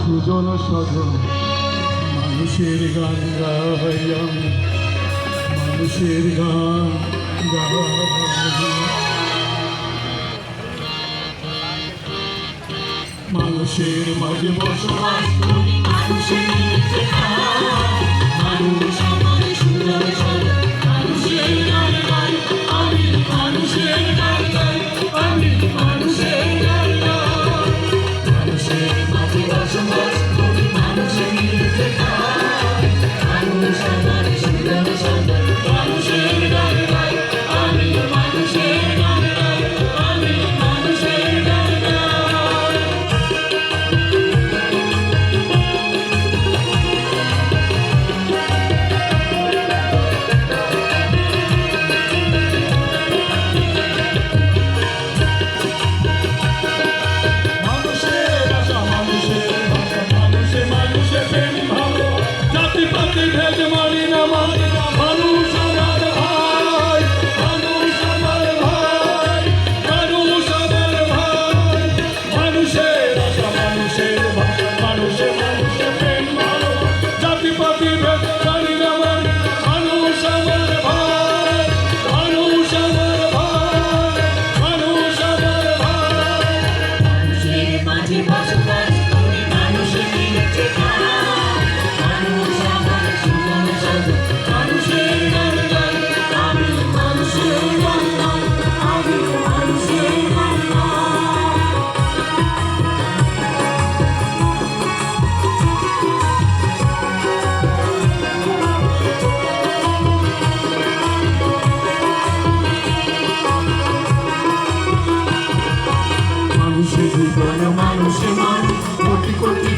সুজন সাধন মানুষের গান গাই আমি, মানুষের গান গাই। মানুষের মাঝে বসবাস করি, মানুষের নিচে খাই, মানুষ আমার সুজন সাধন মানুষের গান গাই আমি, মানুষের গান গাই আমি, মানুষের গান গাই। মানুষের মাঝে বসবাস করি, মানুষের নিচে খাই, মানুষ আমার সুজন সাধন মানুষের গান গাই আমি, মানুষের গান গাই আমি, মানুষের গান গাই। ভেদ মানি না মানি না, মানুষ আমার ভাই, মানুষ আমার ভাই, মানুষ আমার ভাই। মানুষের আশা মানুষের ভাষা, মানুষে মানুষে প্রেম ভালো, জাতি পাতি ভেদ মানি না মানি না, মানুষ আমার ভাই, মানুষ আমার ভাই, মানুষ আমার ভাই। মানুষের মাঝে বসবাস করি, মানুষের নিচে খাই, মানুষ আমার সুজন সাধন মানুষের গান গাই আমি, মানুষের গান গাই আমি, মানুষের গান গাই। মানুষের জীবন মানুষে মান কোটি কোটি